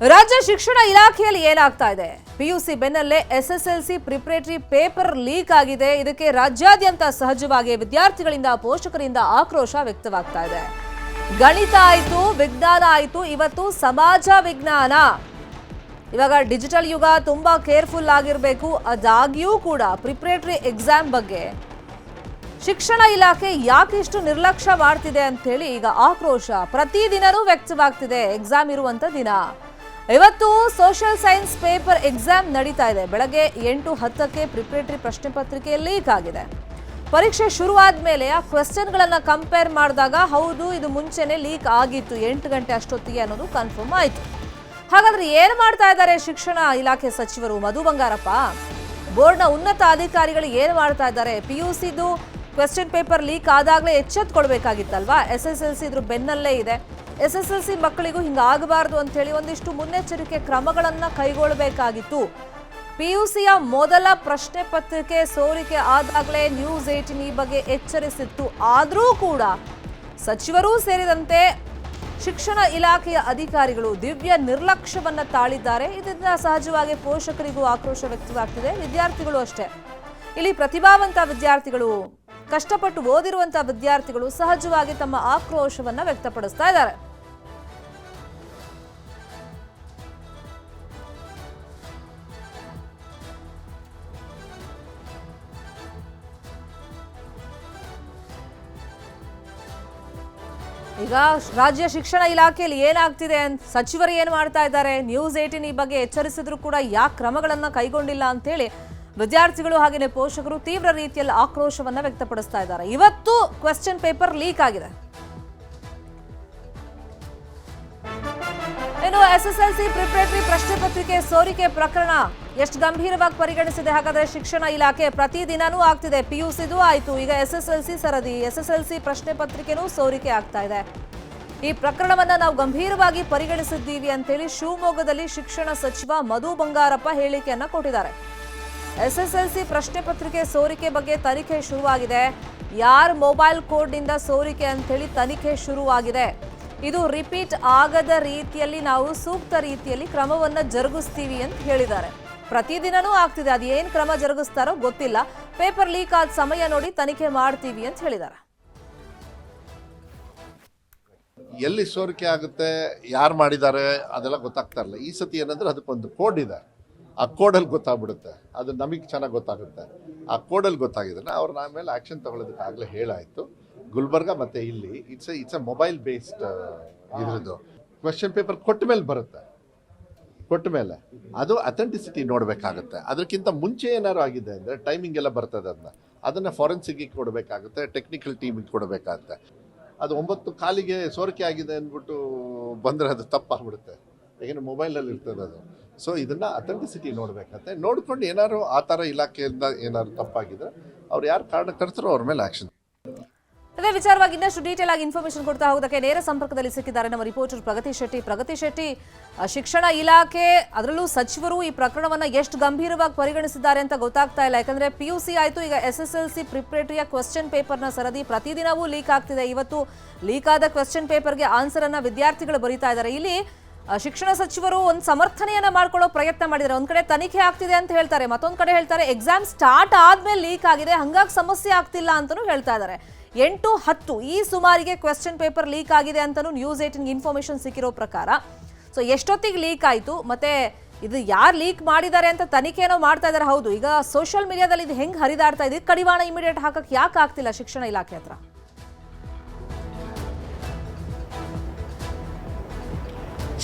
ರಾಜ್ಯ ಶಿಕ್ಷಣ ಇಲಾಖೆಯಲ್ಲಿ ಏನಾಗ್ತಾ ಇದೆ? ಪಿಯುಸಿ ಬೆನ್ನಲ್ಲೇ ಎಸ್ಎಸ್ಎಲ್ಸಿ ಪ್ರಿಪರೇಟರಿ ಪೇಪರ್ ಲೀಕ್ ಆಗಿದೆ. ಇದಕ್ಕೆ ರಾಜ್ಯಾದ್ಯಂತ ಸಹಜವಾಗಿ ವಿದ್ಯಾರ್ಥಿಗಳಿಂದ ಪೋಷಕರಿಂದ ಆಕ್ರೋಶ ವ್ಯಕ್ತವಾಗ್ತಾ ಇದೆ. ಗಣಿತ ಆಯಿತು, ವಿಜ್ಞಾನ ಆಯಿತು, ಇವತ್ತು ಸಮಾಜ ವಿಜ್ಞಾನ. ಇವಾಗ ಡಿಜಿಟಲ್ ಯುಗ, ತುಂಬಾ ಕೇರ್ಫುಲ್ ಆಗಿರಬೇಕು. ಅದಾಗಿಯೂ ಕೂಡ ಪ್ರಿಪರೇಟರಿ ಎಕ್ಸಾಮ್ ಬಗ್ಗೆ ಶಿಕ್ಷಣ ಇಲಾಖೆ ಯಾಕಿಷ್ಟು ನಿರ್ಲಕ್ಷ್ಯ ಮಾಡ್ತಿದೆ ಅಂತ ಹೇಳಿ ಈಗ ಆಕ್ರೋಶ ಪ್ರತಿದಿನನೂ ವ್ಯಕ್ತವಾಗ್ತಿದೆ. ಎಕ್ಸಾಮ್ ಇರುವಂತ ದಿನ ಇವತ್ತು ಸೋಷಿಯಲ್ ಸೈನ್ಸ್ ಪೇಪರ್ ಎಕ್ಸಾಮ್ ನಡೀತಾ ಇದೆ. ಬೆಳಗ್ಗೆ 8:10ಕ್ಕೆ ಪ್ರಿಪರೇಟರಿ ಪ್ರಶ್ನೆ ಪತ್ರಿಕೆ ಲೀಕ್ ಆಗಿದೆ. ಪರೀಕ್ಷೆ ಶುರುವಾದ ಮೇಲೆ ಆ ಕ್ವೆಶ್ಚನ್ಗಳನ್ನ ಕಂಪೇರ್ ಮಾಡಿದಾಗ ಹೌದು ಇದು ಮುಂಚೆನೆ ಲೀಕ್ ಆಗಿತ್ತು 8 ಗಂಟೆ ಅಷ್ಟೊತ್ತಿಗೆ ಅನ್ನೋದು ಕನ್ಫರ್ಮ್ ಆಯಿತು. ಹಾಗಾದ್ರೆ ಏನು ಮಾಡ್ತಾ ಇದ್ದಾರೆ ಶಿಕ್ಷಣ ಇಲಾಖೆ ಸಚಿವರು ಮಧು ಬಂಗಾರಪ್ಪ? ಬೋರ್ಡ್ನ ಉನ್ನತ ಅಧಿಕಾರಿಗಳು ಏನು ಮಾಡ್ತಾ ಇದ್ದಾರೆ? ಪಿಯುಸಿದು ಕ್ವೆಶ್ಚನ್ ಪೇಪರ್ ಲೀಕ್ ಆದಾಗಲೇ ಎಚ್ಚೆತ್ತುಕೊಳ್ಬೇಕಾಗಿತ್ತಲ್ವಾ? SSLC ಇದ್ರ ಬೆನ್ನಲ್ಲೇ ಇದೆ. SSLC ಮಕ್ಕಳಿಗೂ ಹಿಂಗಾಗಬಾರ್ದು ಅಂತ ಹೇಳಿ ಒಂದಿಷ್ಟು ಮುನ್ನೆಚ್ಚರಿಕೆ ಕ್ರಮಗಳನ್ನ ಕೈಗೊಳ್ಳಬೇಕಾಗಿತ್ತು. ಪಿಯುಸಿಯ ಮೊದಲ ಪ್ರಶ್ನೆ ಪತ್ರಿಕೆ ಸೋರಿಕೆ ಆದಾಗಲೇ ನ್ಯೂಸ್ 18 ಈ ಬಗ್ಗೆ ಎಚ್ಚರಿಸಿತ್ತು. ಆದರೂ ಕೂಡ ಸಚಿವರೂ ಸೇರಿದಂತೆ ಶಿಕ್ಷಣ ಇಲಾಖೆಯ ಅಧಿಕಾರಿಗಳು ದಿವ್ಯ ನಿರ್ಲಕ್ಷ್ಯವನ್ನ ತಾಳಿದ್ದಾರೆ. ಇದರಿಂದ ಸಹಜವಾಗಿ ಪೋಷಕರಿಗೂ ಆಕ್ರೋಶ ವ್ಯಕ್ತವಾಗ್ತಿದೆ, ವಿದ್ಯಾರ್ಥಿಗಳು ಅಷ್ಟೇ. ಇಲ್ಲಿ ಪ್ರತಿಭಾವಂತ ವಿದ್ಯಾರ್ಥಿಗಳು, ಕಷ್ಟಪಟ್ಟು ಓದಿರುವಂತಹ ವಿದ್ಯಾರ್ಥಿಗಳು ಸಹಜವಾಗಿ ತಮ್ಮ ಆಕ್ರೋಶವನ್ನ ವ್ಯಕ್ತಪಡಿಸ್ತಾ ಇದ್ದಾರೆ. ಈಗ ರಾಜ್ಯ ಶಿಕ್ಷಣ ಇಲಾಖೆಯಲ್ಲಿ ಏನಾಗ್ತಿದೆ ಅಂತ ಸಚಿವರು ಏನು ಮಾಡ್ತಾ ಇದ್ದಾರೆ? ನ್ಯೂಸ್ 18 ಈ ಬಗ್ಗೆ ಎಚ್ಚರಿಸಿದ್ರು ಕೂಡ ಯಾಕೆ ಕ್ರಮಗಳನ್ನ ಕೈಗೊಂಡಿಲ್ಲ ಅಂತ ಹೇಳಿ ವಿದ್ಯಾರ್ಥಿಗಳು ಹಾಗೆಯೇ ಪೋಷಕರು ತೀವ್ರ ರೀತಿಯಲ್ಲಿ ಆಕ್ರೋಶವನ್ನ ವ್ಯಕ್ತಪಡಿಸ್ತಾ ಇದ್ದಾರೆ. ಇವತ್ತು ಕ್ವೆಶ್ಚನ್ ಪೇಪರ್ ಲೀಕ್ ಆಗಿದೆ. ಇನ್ನು SSLC ಪ್ರಿಪರೇಟರಿ ಪ್ರಶ್ನೆ ಪತ್ರಿಕೆ ಸೋರಿಕೆ ಪ್ರಕರಣ ಎಷ್ಟು ಗಂಭೀರವಾಗಿ ಪರಿಗಣಿಸಿದೆ ಹಾಗಾದ್ರೆ ಶಿಕ್ಷಣ ಇಲಾಖೆ? ಪ್ರತಿದಿನನೂ ಆಗ್ತಿದೆ. ಪಿಯುಸಿದು ಆಯ್ತು, ಈಗ SSLC ಸರದಿ, SSLC ಪ್ರಶ್ನೆ ಪತ್ರಿಕೆನೂ ಸೋರಿಕೆ ಆಗ್ತಾ ಇದೆ. ಈ ಪ್ರಕರಣವನ್ನ ನಾವು ಗಂಭೀರವಾಗಿ ಪರಿಗಣಿಸಿದ್ದೀವಿ ಅಂತೇಳಿ ಶಿವಮೊಗ್ಗದಲ್ಲಿ ಶಿಕ್ಷಣ ಸಚಿವ ಮಧು ಬಂಗಾರಪ್ಪ ಹೇಳಿಕೆಯನ್ನ ಕೊಟ್ಟಿದ್ದಾರೆ. SSLC ಪ್ರಶ್ನೆ ಪತ್ರಿಕೆ ಸೋರಿಕೆ ಬಗ್ಗೆ ತನಿಖೆ ಶುರುವಾಗಿದೆ. ಯಾರ ಮೊಬೈಲ್ ಕೋಡ್ನಿಂದ ಸೋರಿಕೆ ಅಂತೇಳಿ ತನಿಖೆ ಶುರುವಾಗಿದೆ. ಇದು ರಿಪೀಟ್ ಆಗದ ರೀತಿಯಲ್ಲಿ ನಾವು ಸೂಕ್ತ ರೀತಿಯಲ್ಲಿ ಕ್ರಮವನ್ನ ಜರುಗಿಸ್ತೀವಿ ಅಂತ ಹೇಳಿದ್ದಾರೆ. ಪ್ರತಿದಿನನೂ ಆಗ್ತಿದೆ, ಅದು ಏನು ಕ್ರಮ ಜರುಗಿಸ್ತಾರೋ ಗೊತ್ತಿಲ್ಲ. ಪೇಪರ್ ಲೀಕ್ ಆದ ಸಮಯ ನೋಡಿ ತನಿಖೆ ಮಾಡ್ತೀವಿ ಅಂತ ಹೇಳಿದ್ದಾರೆ. ಎಲ್ಲಿ ಸೋರಿಕೆ ಆಗುತ್ತೆ, ಯಾರು ಮಾಡಿದ್ದಾರೆ ಅದೆಲ್ಲ ಗೊತ್ತಾಗ್ತಾ ಇಲ್ಲ. ಈ ಸತಿ ಏನಂದ್ರೆ ಅದಕ್ಕೊಂದು ಕೋಡ್ ಇದೆ, ಆ ಕೋಡಲ್ಲಿ ಗೊತ್ತಾಗ್ಬಿಡುತ್ತೆ. ಅದು ನಮಗೆ ಚೆನ್ನಾಗಿ ಗೊತ್ತಾಗುತ್ತೆ. ಆ ಕೋಡಲ್ಲಿ ಗೊತ್ತಾಗಿದ್ರೆ ಅವ್ರು ಆಮೇಲೆ ಆ್ಯಕ್ಷನ್ ತಗೊಳ್ಳೋದಕ್ಕೆ ಆಗಲೇ ಹೇಳಾಯಿತು. ಗುಲ್ಬರ್ಗ ಮತ್ತು ಇಲ್ಲಿ ಇಟ್ಸ್ ಎ ಮೊಬೈಲ್ ಬೇಸ್ಡ್ ಇದ್ರದ್ದು ಕ್ವೆಶ್ಚನ್ ಪೇಪರ್ ಕೊಟ್ಟ ಮೇಲೆ ಬರುತ್ತೆ. ಕೊಟ್ಟ ಮೇಲೆ ಅದು ಅಥೆಂಟಿಸಿಟಿ ನೋಡಬೇಕಾಗುತ್ತೆ. ಅದಕ್ಕಿಂತ ಮುಂಚೆ ಏನಾದ್ರು ಆಗಿದೆ ಅಂದರೆ ಟೈಮಿಂಗ್ ಎಲ್ಲ ಬರ್ತದೆ. ಅದನ್ನು ಫಾರೆನ್ಸಿಕ್ಗೆ ಕೊಡಬೇಕಾಗುತ್ತೆ, ಟೆಕ್ನಿಕಲ್ ಟೀಮಿಗೆ ಕೊಡಬೇಕಾಗುತ್ತೆ. ಅದು 9:15ಗೆ ಸೋರಿಕೆ ಆಗಿದೆ ಅಂದ್ಬಿಟ್ಟು ಬಂದರೆ ಅದು ತಪ್ಪಾಗ್ಬಿಡುತ್ತೆ. ಯಾಕೆಂದರೆ ಮೊಬೈಲಲ್ಲಿ ಇರ್ತದೆ ಅದು. ಸೊ ಇದನ್ನು ಅಥೆಂಟಿಸಿಟಿ ನೋಡಬೇಕಾಗುತ್ತೆ. ನೋಡ್ಕೊಂಡು ಏನಾದ್ರು ಆ ಥರ ಇಲಾಖೆಯಿಂದ ಏನಾದ್ರು ತಪ್ಪಾಗಿದ್ರೆ ಅವ್ರು ಯಾರು ಕಾರಣಕರ್ತರೋ ಅವ್ರ ಮೇಲೆ ಆ್ಯಕ್ಷನ್. ಅದೇ ವಿಚಾರವಾಗಿ ಇನ್ನಷ್ಟು ಡೀಟೇಲ್ ಆಗಿ ಇನ್ಫಾರ್ಮೇಶನ್ ಕೊಡ್ತಾ ಹೋಗೋದಕ್ಕೆ ನೇರ ಸಂಪರ್ಕದಲ್ಲಿ ಸಿಕ್ಕಿದ್ದಾರೆ ನಮ್ಮ ರಿಪೋರ್ಟರ್ ಪ್ರಗತಿ ಶೆಟ್ಟಿ. ಶಿಕ್ಷಣ ಇಲಾಖೆ ಅದರಲ್ಲೂ ಸಚಿವರು ಈ ಪ್ರಕರಣವನ್ನ ಎಷ್ಟು ಗಂಭೀರವಾಗಿ ಪರಿಗಣಿಸಿದ್ದಾರೆ ಅಂತ ಗೊತ್ತಾಗ್ತಾ ಇಲ್ಲ. ಯಾಕಂದ್ರೆ ಪಿಯುಸಿ ಆಯ್ತು, ಈಗ SSLC ಪ್ರಿಪರೇಟರಿಯ ಕ್ವೆಶ್ಚನ್ ಪೇಪರ್ನ ಸರದಿ ಪ್ರತಿದಿನವೂ ಲೀಕ್ ಆಗ್ತಿದೆ. ಇವತ್ತು ಲೀಕ್ ಆದ ಕ್ವೆಶ್ಚನ್ ಪೇಪರ್ಗೆ ಆನ್ಸರ್ ಅನ್ನ ವಿದ್ಯಾರ್ಥಿಗಳು ಬರೀತಾ ಇದ್ದಾರೆ. ಇಲ್ಲಿ ಶಿಕ್ಷಣ ಸಚಿವರು ಒಂದು ಸಮರ್ಥನೆಯನ್ನ ಮಾಡ್ಕೊಳ್ಳೋ ಪ್ರಯತ್ನ ಮಾಡಿದ್ದಾರೆ. ಒಂದ್ ಕಡೆ ತನಿಖೆ ಆಗ್ತಿದೆ ಅಂತ ಹೇಳ್ತಾರೆ, ಮತ್ತೊಂದ್ ಕಡೆ ಹೇಳ್ತಾರೆ ಎಕ್ಸಾಮ್ ಸ್ಟಾರ್ಟ್ ಆದ್ಮೇಲೆ ಲೀಕ್ ಆಗಿದೆ, ಹಂಗಾಗಿ ಸಮಸ್ಯೆ ಆಗ್ತಿಲ್ಲ ಅಂತಾನೂ ಹೇಳ್ತಾ ಇದ್ದಾರೆ. 8:10 ಈ ಸುಮಾರಿಗೆ ಕ್ವೆಶ್ಚನ್ ಪೇಪರ್ ಲೀಕ್ ಆಗಿದೆ ಅಂತಾನೂ ನ್ಯೂಸ್ 18 ಇನ್ಫಾರ್ಮೇಶನ್ ಸಿಕ್ಕಿರೋ ಪ್ರಕಾರ. ಸೊ ಎಷ್ಟೊತ್ತಿಗೆ ಲೀಕ್ ಆಯಿತು, ಮತ್ತೆ ಇದು ಯಾರು ಲೀಕ್ ಮಾಡಿದ್ದಾರೆ ಅಂತ ತನಿಖೆನೋ ಮಾಡ್ತಾ ಇದ್ದಾರೆ. ಹೌದು, ಈಗ ಸೋಷಿಯಲ್ ಮೀಡಿಯಾದಲ್ಲಿ ಇದು ಹೆಂಗೆ ಹರಿದಾಡ್ತಾ ಇದೆ, ಕಡಿವಾಣ ಇಮಿಡಿಯೇಟ್ ಹಾಕಕ್ಕೆ ಯಾಕೆ ಆಗ್ತಿಲ್ಲ ಶಿಕ್ಷಣ ಇಲಾಖೆ ಹತ್ರ?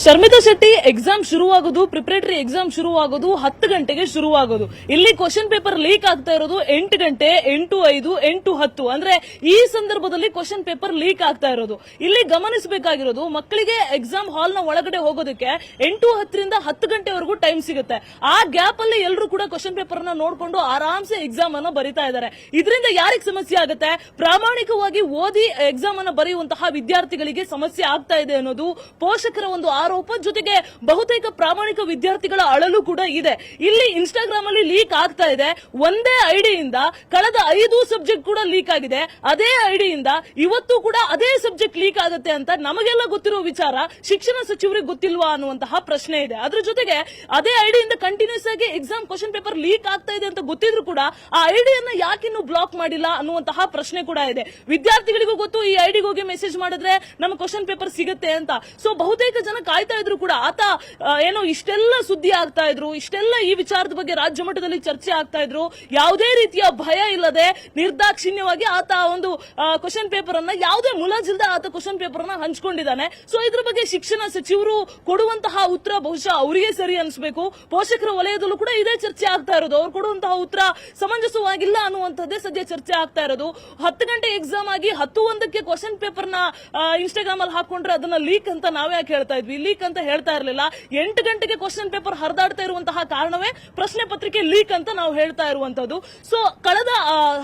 ಶರ್ಮಿತಾ ಶೆಟ್ಟಿ, ಎಕ್ಸಾಮ್ ಶುರುವಾಗೋದು, ಪ್ರಿಪರೇಟರಿ ಎಕ್ಸಾಮ್ ಶುರುವಾಗೋದು 10 ಗಂಟೆಗೆ ಶುರುವಾಗೋದು. ಇಲ್ಲಿ ಕ್ವಶನ್ ಪೇಪರ್ ಲೀಕ್ ಆಗ್ತಾ ಇರೋದು 8 ಗಂಟೆ, 8:05, 8:10. ಅಂದ್ರೆ ಈ ಸಂದರ್ಭದಲ್ಲಿ ಕ್ವಶನ್ ಪೇಪರ್ ಲೀಕ್ ಆಗ್ತಾ ಇರೋದು. ಇಲ್ಲಿ ಗಮನಿಸಬೇಕಾಗಿರೋದು, ಮಕ್ಕಳಿಗೆ ಎಕ್ಸಾಮ್ ಹಾಲ್ ನ ಒಳಗಡೆ ಹೋಗೋದಕ್ಕೆ 8:10ರಿಂದ 10 ಗಂಟೆವರೆಗೂ ಟೈಮ್ ಸಿಗುತ್ತೆ. ಆ ಗ್ಯಾಪ್ ಅಲ್ಲಿ ಎಲ್ಲರೂ ಕೂಡ ಕ್ವಶನ್ ಪೇಪರ್ ನ ನೋಡ್ಕೊಂಡು ಆರಾಮ್ಸೆ ಎಕ್ಸಾಮ್ ಅನ್ನ ಬರೀತಾ ಇದ್ದಾರೆ. ಇದರಿಂದ ಯಾರಿಗೆ ಸಮಸ್ಯೆ ಆಗುತ್ತೆ? ಪ್ರಾಮಾಣಿಕವಾಗಿ ಓದಿ ಎಕ್ಸಾಮ್ ಅನ್ನ ಬರೆಯುವಂತಹ ವಿದ್ಯಾರ್ಥಿಗಳಿಗೆ ಸಮಸ್ಯೆ ಆಗ್ತಾ ಇದೆ ಅನ್ನೋದು ಪೋಷಕರ ಒಂದು ಆರೋಪ, ಜೊತೆಗೆ ಬಹುತೇಕ ಪ್ರಾಮಾಣಿಕ ವಿದ್ಯಾರ್ಥಿಗಳ ಅಳಲು ಕೂಡ ಇದೆ. ಇಲ್ಲಿ ಇನ್ಸ್ಟಾಗ್ರಾಮ್ ಅಲ್ಲಿ ಲೀಕ್ ಆಗ್ತಾ ಇದೆ. ಒಂದೇ ಐಡಿಯಿಂದ ಕಳೆದ 5 ಸಬ್ಜೆಕ್ಟ್ ಕೂಡ ಲೀಕ್ ಆಗಿದೆ. ಅದೇ ಐಡಿಯಿಂದ ಇವತ್ತು ಕೂಡ ಅದೇ ಸಬ್ಜೆಕ್ಟ್ ಲೀಕ್ ಆಗುತ್ತೆ ಅಂತ ನಮಗೆಲ್ಲ ಗೊತ್ತಿರೋ ವಿಚಾರ ಶಿಕ್ಷಣ ಸಚಿವರಿಗೆ ಗೊತ್ತಿಲ್ವಾ ಅನ್ನುವಂತಹ ಪ್ರಶ್ನೆ ಇದೆ. ಅದ್ರ ಜೊತೆಗೆ ಅದೇ ಐಡಿಯಿಂದ ಕಂಟಿನ್ಯೂಸ್ ಆಗಿ ಎಕ್ಸಾಮ್ ಕ್ವಶನ್ ಪೇಪರ್ ಲೀಕ್ ಆಗ್ತಾ ಇದೆ ಅಂತ ಗೊತ್ತಿದ್ರು ಕೂಡ ಆ ಐಡಿಯನ್ನ ಯಾಕಿನ್ನು ಬ್ಲಾಕ್ ಮಾಡಿಲ್ಲ ಅನ್ನುವಂತಹ ಪ್ರಶ್ನೆ ಕೂಡ ಇದೆ. ವಿದ್ಯಾರ್ಥಿಗಳಿಗೂ ಗೊತ್ತು ಈ ಐಡಿಗೆ ಹೋಗಿ ಮೆಸೇಜ್ ಮಾಡಿದ್ರೆ ನಮ್ಮ ಕ್ವಶನ್ ಪೇಪರ್ ಸಿಗುತ್ತೆ ಅಂತ. ಸೊ ಬಹುತೇಕ ಜನ ಕಾಯ್ತಾ ಇದ್ರು ಕೂಡ ಆತ ಏನೋ ಇಷ್ಟೆಲ್ಲ ಸುದ್ದಿ ಆಗ್ತಾ ಇದ್ರು, ಇಷ್ಟೆಲ್ಲ ಈ ವಿಚಾರದ ಬಗ್ಗೆ ರಾಜ್ಯ ಮಟ್ಟದಲ್ಲಿ ಚರ್ಚೆ ಆಗ್ತಾ ಇದ್ರು, ಯಾವುದೇ ರೀತಿಯ ಭಯ ಇಲ್ಲದೆ ನಿರ್ದಾಕ್ಷಿಣ್ಯವಾಗಿ ಆತ ಒಂದು ಕ್ವಶನ್ ಪೇಪರ್ ಅನ್ನ ಯಾವುದೇ ಮುಲಾಜಿಲ್ದ ಆತ ಕ್ವಶನ್ ಪೇಪರ್ ಅನ್ನ ಹಂಚ್ಕೊಂಡಿದ್ದಾನೆ. ಸೊ ಇದ್ರ ಬಗ್ಗೆ ಶಿಕ್ಷಣ ಸಚಿವರು ಕೊಡುವಂತಹ ಉತ್ತರ ಬಹುಶಃ ಅವರಿಗೆ ಸರಿ ಅನಿಸಬೇಕು. ಪೋಷಕರ ವಲಯದಲ್ಲೂ ಕೂಡ ಇದೇ ಚರ್ಚೆ ಆಗ್ತಾ ಇರೋದು. ಅವ್ರು ಕೊಡುವಂತಹ ಉತ್ತರ ಸಮಂಜಸವಾಗಿಲ್ಲ ಅನ್ನುವಂಥದ್ದೇ ಸದ್ಯ ಚರ್ಚೆ ಆಗ್ತಾ ಇರೋದು. 10 ಗಂಟೆ ಎಕ್ಸಾಮ್ ಆಗಿ 10:01ಕ್ಕೆ ಕ್ವಶನ್ ಪೇಪರ್ ನ ಇನ್ಸ್ಟಾಗ್ರಾಮ್ ಅಲ್ಲಿ ಹಾಕೊಂಡ್ರೆ ಅದನ್ನ ಲೀಕ್ ಅಂತ ನಾವೇ ಯಾಕೆ ಹೇಳ್ತಾ ಇದ್ವಿ? ಲೀಕ್ ಅಂತ ಹೇಳ್ತಾ ಇರಲಿಲ್ಲ. 8 ಗಂಟೆಗೆ ಕ್ವಶನ್ ಪೇಪರ್ ಹರಿದಾಡ್ತಾ ಇರುವಂತಹ ಕಾರಣವೇ ಪ್ರಶ್ನೆ ಪತ್ರಿಕೆ ಲೀಕ್ ಅಂತ ನಾವು ಹೇಳ್ತಾ ಇರುವಂತದ್ದು. ಸೊ ಕಳೆದ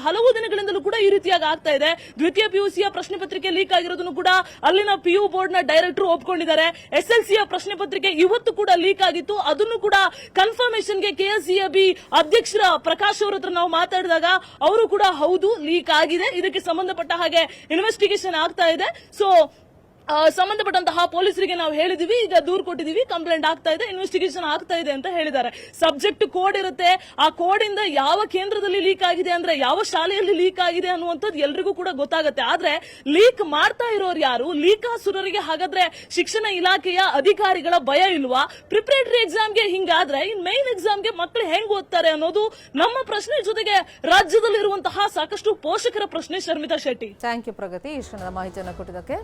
ಹಲವು ದಿನಗಳಿಂದಲೂ ಕೂಡ ಈ ರೀತಿಯಾಗಿ ಆಗ್ತಾ ಇದೆ. ದ್ವಿತೀಯ ಪಿಯುಸಿಯ ಪ್ರಶ್ನೆ ಪತ್ರಿಕೆ ಲೀಕ್ ಆಗಿರೋದನ್ನು ಕೂಡ ಅಲ್ಲಿನ PU ಬೋರ್ಡ್ ನ ಡೈರೆಕ್ಟರ್ ಒಪ್ಕೊಂಡಿದ್ದಾರೆ. SLCಯ ಪ್ರಶ್ನೆ ಪತ್ರಿಕೆ ಇವತ್ತು ಕೂಡ ಲೀಕ್ ಆಗಿತ್ತು. ಅದನ್ನು ಕೂಡ ಕನ್ಫರ್ಮೇಶನ್ ಗೆ KSEB ಅಧ್ಯಕ್ಷರ ಪ್ರಕಾಶ್ ಅವರ ಹತ್ರ ನಾವು ಮಾತಾಡಿದಾಗ ಅವರು ಕೂಡ ಹೌದು ಲೀಕ್ ಆಗಿದೆ, ಇದಕ್ಕೆ ಸಂಬಂಧಪಟ್ಟ ಹಾಗೆ ಇನ್ವೆಸ್ಟಿಗೇಷನ್ ಆಗ್ತಾ ಇದೆ. ಸೊ ಸಂಬಂಧಪಟ್ಟಂತಹ ಪೊಲೀಸರಿಗೆ ನಾವು ಹೇಳಿದೀವಿ, ಈಗ ದೂರು ಕೊಟ್ಟಿದೀವಿ, ಕಂಪ್ಲೇಂಟ್ ಆಗ್ತಾ ಇದೆ, ಇನ್ವೆಸ್ಟಿಗೇಷನ್ ಆಗ್ತಾ ಇದೆ ಅಂತ ಹೇಳಿದ್ದಾರೆ. ಸಬ್ಜೆಕ್ಟ್ ಕೋಡ್ ಇರುತ್ತೆ, ಆ ಕೋಡ್ ಇಂದ ಯಾವ ಕೇಂದ್ರದಲ್ಲಿ ಲೀಕ್ ಆಗಿದೆ ಅಂದ್ರೆ ಯಾವ ಶಾಲೆಯಲ್ಲಿ ಲೀಕ್ ಆಗಿದೆ ಅನ್ನುವಂಥದ್ದು ಎಲ್ರಿಗೂ ಕೂಡ ಗೊತ್ತಾಗುತ್ತೆ. ಆದ್ರೆ ಲೀಕ್ ಮಾಡ್ತಾ ಇರೋರು ಯಾರು? ಲೀಕಾಸುರರಿಗೆ ಹಾಗಾದ್ರೆ ಶಿಕ್ಷಣ ಇಲಾಖೆಯ ಅಧಿಕಾರಿಗಳ ಭಯ ಇಲ್ವಾ? ಪ್ರಿಪರೇಟರಿ ಎಕ್ಸಾಮ್ಗೆ ಹಿಂಗಾದ್ರೆ ಇನ್ ಮೈನ್ ಎಕ್ಸಾಮ್ಗೆ ಮಕ್ಕಳು ಹೆಂಗ್ ಓದ್ತಾರೆ ಅನ್ನೋದು ನಮ್ಮ ಪ್ರಶ್ನೆ, ಜೊತೆಗೆ ರಾಜ್ಯದಲ್ಲಿರುವಂತಹ ಸಾಕಷ್ಟು ಪೋಷಕರ ಪ್ರಶ್ನೆ. ಶರ್ಮಿತಾ ಶೆಟ್ಟಿ, ಥ್ಯಾಂಕ್ ಯು ಪ್ರಗತಿ, ಇಷ್ಟೊಂದು ಮಾಹಿತಿಯನ್ನು ಕೊಟ್ಟಿದ್ದಕ್ಕೆ.